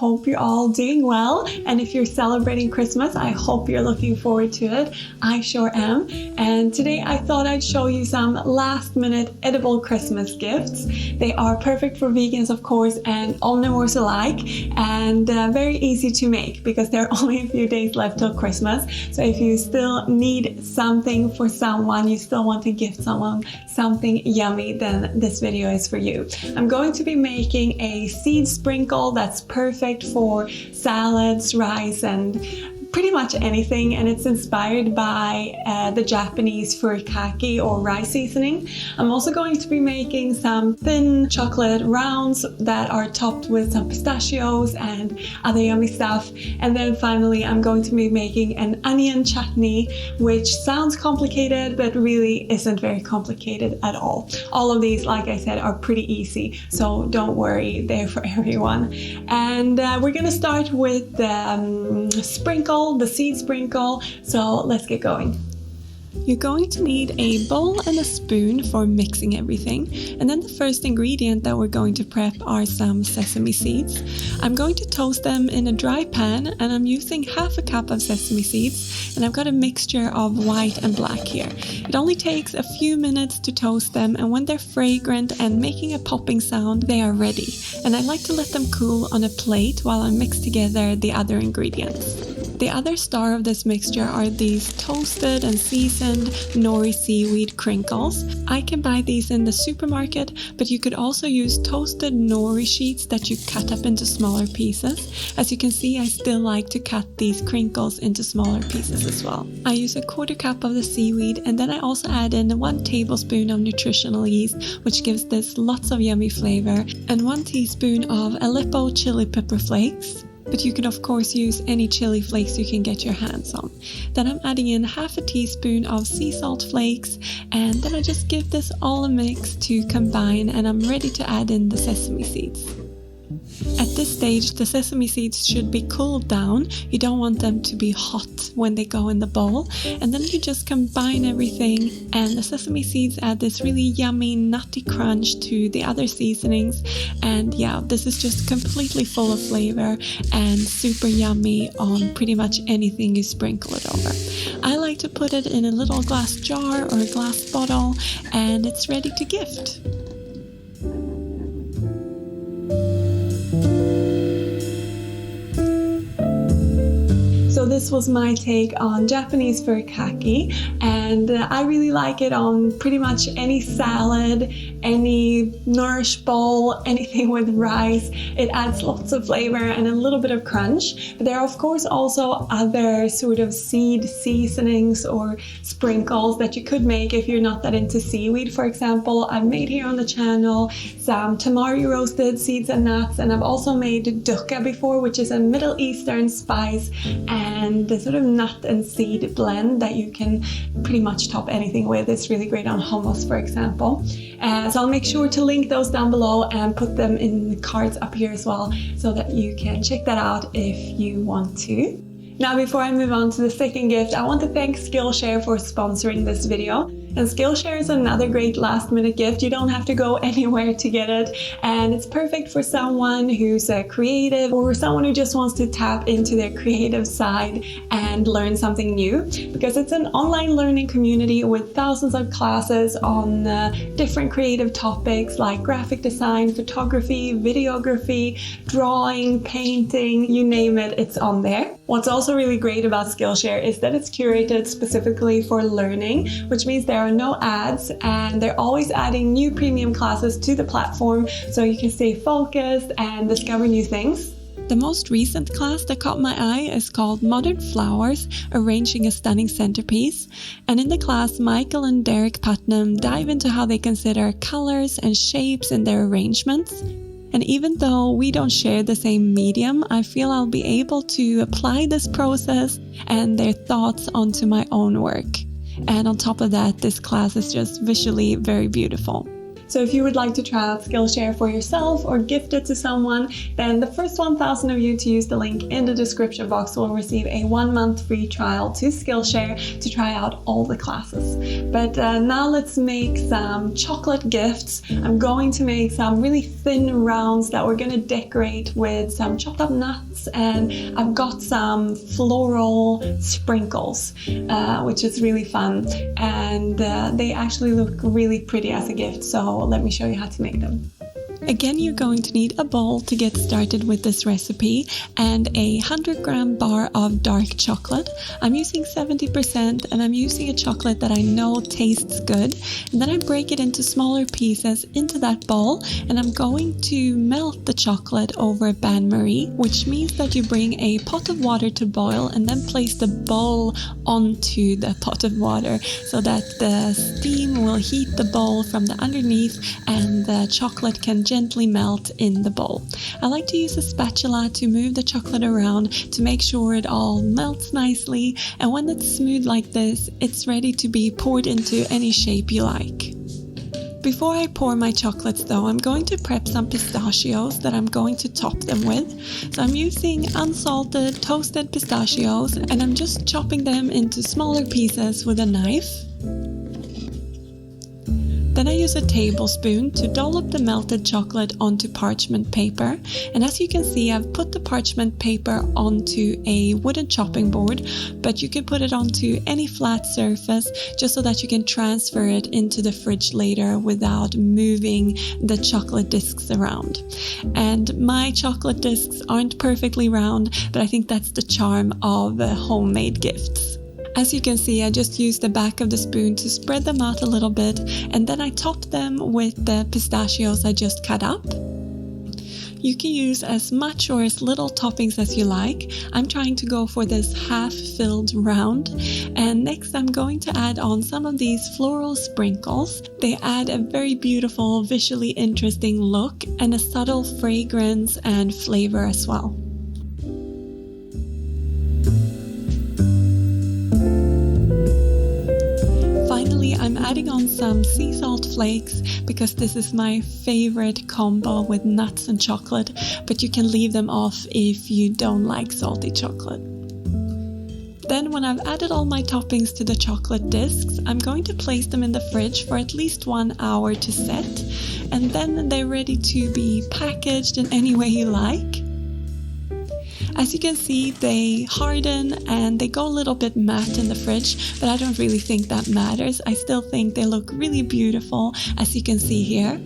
hope you're all doing well. And if you're celebrating Christmas, I hope you're looking forward to it. I sure am. And today I thought I'd show you some last minute edible Christmas gifts. They are perfect for vegans, of course, and omnivores alike, and very easy to make because there are only a few days left till Christmas. So if you still need something for someone, you still want to gift someone something yummy, then this video is for you. I'm going to be making a seed sprinkle that's perfect for salads, rice, and pretty much anything, and it's inspired by the Japanese Furikake or rice seasoning. I'm also going to be making some thin chocolate rounds that are topped with some pistachios and other yummy stuff. And then finally I'm going to be making an onion chutney, which sounds complicated but really isn't very complicated at all. All of these, like I said, are pretty easy, so don't worry, they're for everyone. And we're gonna start with the seed sprinkle, so let's get going. You're going to need a bowl and a spoon for mixing everything, and then the first ingredient that we're going to prep are some sesame seeds. I'm going to toast them in a dry pan, and I'm using half a cup of sesame seeds, and I've got a mixture of white and black here. It only takes a few minutes to toast them, and when they're fragrant and making a popping sound, they are ready. And I like to let them cool on a plate while I mix together the other ingredients. The other star of this mixture are these toasted and seasoned nori seaweed crinkles. I can buy these in the supermarket, but you could also use toasted nori sheets that you cut up into smaller pieces. As you can see, I still like to cut these crinkles into smaller pieces as well. I use a 1/4 cup of the seaweed, and then I also add in 1 tablespoon of nutritional yeast, which gives this lots of yummy flavor, and 1 teaspoon of Aleppo chili pepper flakes. But you can of course use any chili flakes you can get your hands on. Then I'm adding in half a teaspoon of sea salt flakes, and then I just give this all a mix to combine, and I'm ready to add in the sesame seeds. At this stage, the sesame seeds should be cooled down. You don't want them to be hot when they go in the bowl. And then you just combine everything, and the sesame seeds add this really yummy nutty crunch to the other seasonings. And yeah, this is just completely full of flavor and super yummy on pretty much anything you sprinkle it over. I like to put it in a little glass jar or a glass bottle, and it's ready to gift. So this was my take on Japanese furikake, and I really like it on pretty much any salad, any nourish bowl, anything with rice. It adds lots of flavor and a little bit of crunch. But there are of course also other sort of seed seasonings or sprinkles that you could make if you're not that into seaweed. For example, I've made here on the channel some tamari roasted seeds and nuts, and I've also made dukkha before, which is a Middle Eastern spice and the sort of nut and seed blend that you can pretty much top anything with. It's really great on hummus, for example. So I'll make sure to link those down below and put them in the cards up here as well, so that you can check that out if you want to. Now, before I move on to the second gift, I want to thank Skillshare for sponsoring this video. And Skillshare is another great last minute gift. You don't have to go anywhere to get it. And it's perfect for someone who's a creative or someone who just wants to tap into their creative side and learn something new. Because it's an online learning community with thousands of classes on different creative topics like graphic design, photography, videography, drawing, painting, you name it, it's on there. What's also really great about Skillshare is that it's curated specifically for learning, which means there are no ads, and they're always adding new premium classes to the platform so you can stay focused and discover new things. The most recent class that caught my eye is called Modern Flowers, Arranging a Stunning Centerpiece. And in the class, Michael and Derek Putnam dive into how they consider colors and shapes in their arrangements. And even though we don't share the same medium, I feel I'll be able to apply this process and their thoughts onto my own work. And on top of that, this class is just visually very beautiful. So if you would like to try out Skillshare for yourself or gift it to someone, then the first 1,000 of you to use the link in the description box will receive a 1-month free trial to Skillshare to try out all the classes. But now let's make some chocolate gifts. I'm going to make some really thin rounds that we're going to decorate with some chopped up nuts, and I've got some floral sprinkles, which is really fun, and they actually look really pretty as a gift, so let me show you how to make them. Again, you're going to need a bowl to get started with this recipe and a 100-gram bar of dark chocolate. I'm using 70% and I'm using a chocolate that I know tastes good. And then I break it into smaller pieces into that bowl, and I'm going to melt the chocolate over bain-marie, which means that you bring a pot of water to boil and then place the bowl onto the pot of water so that the steam will heat the bowl from the underneath and the chocolate can gently melt in the bowl. I like to use a spatula to move the chocolate around to make sure it all melts nicely, and when it's smooth like this, it's ready to be poured into any shape you like. Before I pour my chocolates though, I'm going to prep some pistachios that I'm going to top them with. So I'm using unsalted toasted pistachios, and I'm just chopping them into smaller pieces with a knife. Then I use a tablespoon to dollop the melted chocolate onto parchment paper. And as you can see, I've put the parchment paper onto a wooden chopping board, but you can put it onto any flat surface just so that you can transfer it into the fridge later without moving the chocolate discs around. And my chocolate discs aren't perfectly round, but I think that's the charm of homemade gifts. As you can see, I just used the back of the spoon to spread them out a little bit, and then I topped them with the pistachios I just cut up. You can use as much or as little toppings as you like. I'm trying to go for this half-filled round. And next I'm going to add on some of these floral sprinkles. They add a very beautiful, visually interesting look and a subtle fragrance and flavor as well. I'm adding on some sea salt flakes because this is my favorite combo with nuts and chocolate, but you can leave them off if you don't like salty chocolate. Then when I've added all my toppings to the chocolate discs, I'm going to place them in the fridge for at least 1 hour to set, and then they're ready to be packaged in any way you like. As you can see, they harden and they go a little bit matte in the fridge, but I don't really think that matters. I still think they look really beautiful, as you can see here.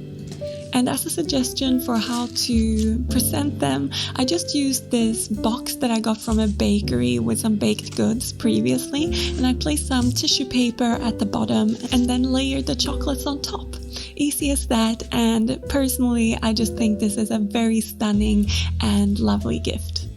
And as a suggestion for how to present them, I just used this box that I got from a bakery with some baked goods previously, and I placed some tissue paper at the bottom and then layered the chocolates on top. Easy as that, and personally I just think this is a very stunning and lovely gift.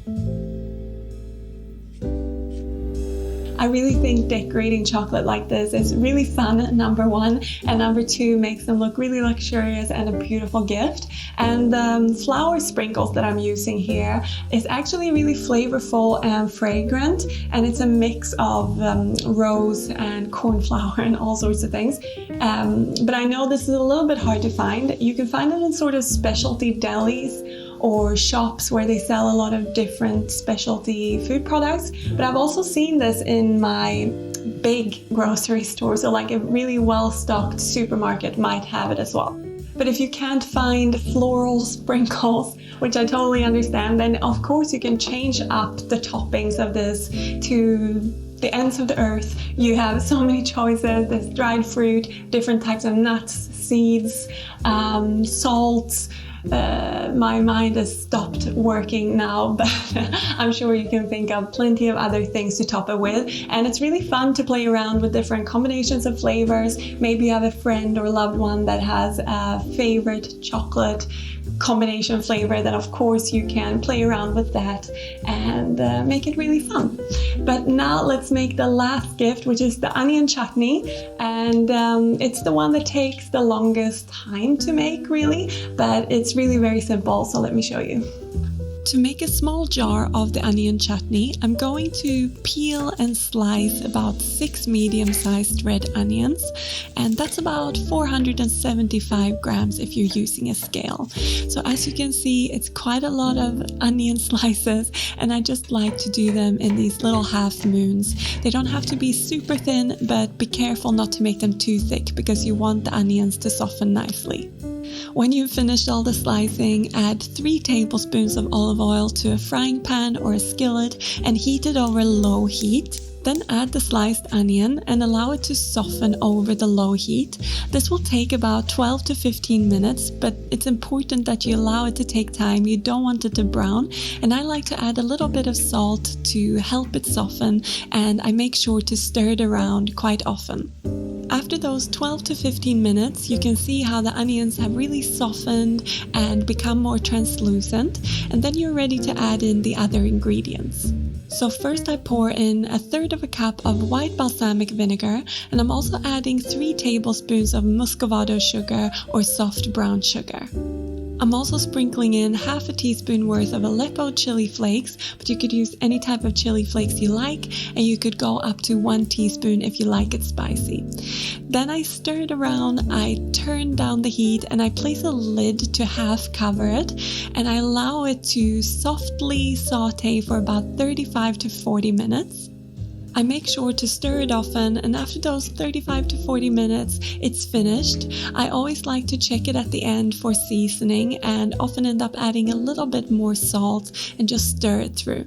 I really think decorating chocolate like this is really fun, number one, and number two, makes them look really luxurious and a beautiful gift. And the flower sprinkles that I'm using here is actually really flavorful and fragrant, and it's a mix of rose and cornflower and all sorts of things. But I know this is a little bit hard to find. You can find it in sort of specialty delis or shops where they sell a lot of different specialty food products, but I've also seen this in my big grocery store, so like a really well-stocked supermarket might have it as well. But if you can't find floral sprinkles, which I totally understand, then of course you can change up the toppings of this to the ends of the earth. You have so many choices. There's dried fruit, different types of nuts, seeds, salts. My mind has stopped working now, but I'm sure you can think of plenty of other things to top it with. And it's really fun to play around with different combinations of flavors. Maybe you have a friend or loved one that has a favorite chocolate combination flavor, then of course you can play around with that and make it really fun. But now let's make the last gift, which is the onion chutney, and it's the one that takes the longest time to make really, but it's really very simple, so let me show you. To make a small jar of the onion chutney, I'm going to peel and slice about 6 medium-sized red onions, and that's about 475 grams if you're using a scale. So as you can see, it's quite a lot of onion slices, and I just like to do them in these little half moons. They don't have to be super thin, but be careful not to make them too thick because you want the onions to soften nicely. When you've finished all the slicing, add 3 tablespoons of olive oil to a frying pan or a skillet and heat it over low heat. Then add the sliced onion and allow it to soften over the low heat. This will take about 12 to 15 minutes, but it's important that you allow it to take time. You don't want it to brown. And I like to add a little bit of salt to help it soften, and I make sure to stir it around quite often. After those 12 to 15 minutes, you can see how the onions have really softened and become more translucent, and then you're ready to add in the other ingredients. So first I pour in 1/3 of a cup of white balsamic vinegar, and I'm also adding 3 tablespoons of muscovado sugar or soft brown sugar. I'm also sprinkling in 1/2 teaspoon worth of Aleppo chili flakes, but you could use any type of chili flakes you like, and you could go up to 1 teaspoon if you like it spicy. Then I stir it around, I turn down the heat, and I place a lid to half cover it, and I allow it to softly saute for about 35 to 40 minutes. I make sure to stir it often, and after those 35 to 40 minutes, it's finished. I always like to check it at the end for seasoning and often end up adding a little bit more salt and just stir it through.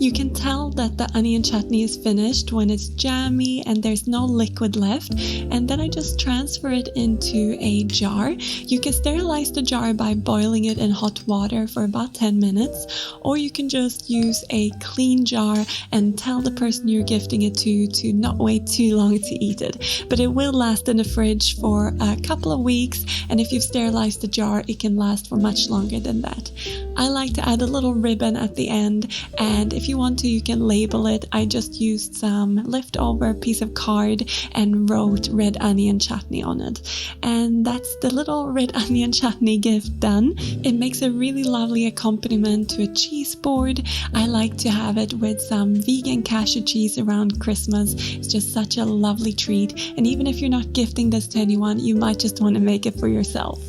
You can tell that the onion chutney is finished when it's jammy and there's no liquid left, and then I just transfer it into a jar. You can sterilize the jar by boiling it in hot water for about 10 minutes, or you can just use a clean jar and tell the person you're gifting it to not wait too long to eat it. But it will last in the fridge for a couple of weeks, and if you've sterilized the jar, it can last for much longer than that. I like to add a little ribbon at the end, and if you want to, you can label it. I just used some leftover piece of card and wrote red onion chutney on it. And that's the little red onion chutney gift done. It makes a really lovely accompaniment to a cheese board. I like to have it with some vegan cashew cheese around Christmas. It's just such a lovely treat. And even if you're not gifting this to anyone, you might just want to make it for yourself.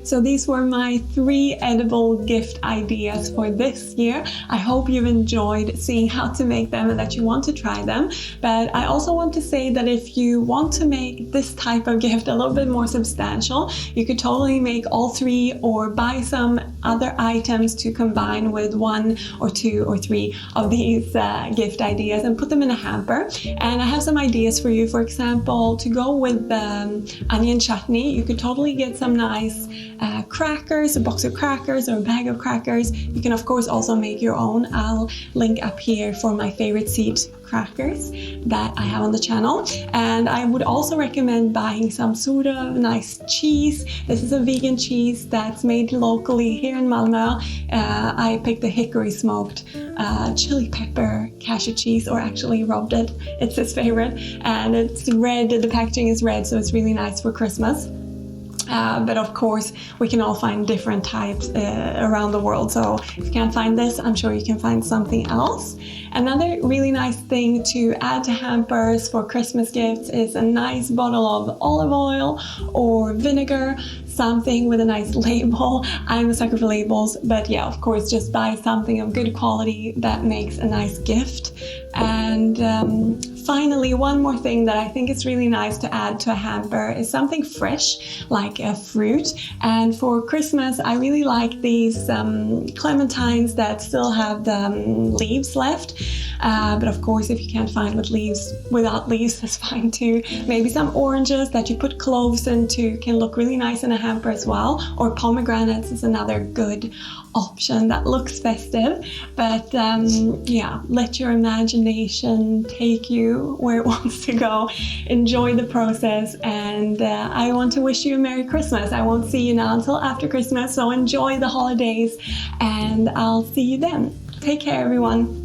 So these were my 3 edible gift ideas for this year. I hope you've enjoyed seeing how to make them and that you want to try them. But I also want to say that if you want to make this type of gift a little bit more substantial, you could totally make all 3 or buy some other items to combine with 1 or 2 or 3 of these gift ideas and put them in a hamper. And I have some ideas for you. For example, to go with the onion chutney, you could totally get some nice crackers, a box of crackers or a bag of crackers. You can of course also make your own. I'll link up here for my favorite seed crackers that I have on the channel. And I would also recommend buying some sort of nice cheese. This is a vegan cheese that's made locally here in Malmö. I picked the hickory smoked chili pepper cashew cheese, or actually rubbed it. It's his favorite, and it's red. The packaging is red, so it's really nice for Christmas. But of course, we can all find different types around the world. So if you can't find this, I'm sure you can find something else. Another really nice thing to add to hampers for Christmas gifts is a nice bottle of olive oil or vinegar, something with a nice label. I'm a sucker for labels, but yeah, of course, just buy something of good quality that makes a nice gift. And finally, one more thing that I think is really nice to add to a hamper is something fresh, like a fruit. And for Christmas, I really like these clementines that still have the leaves left. But of course, if you can't find without leaves, that's fine too. Maybe some oranges that you put cloves into can look really nice in a hamper as well. Or pomegranates is another good option that looks festive. But yeah, let your imagination take you where it wants to go. Enjoy the process, and I want to wish you a Merry Christmas. I won't see you now until after Christmas, so enjoy the holidays, and I'll see you then. Take care, everyone.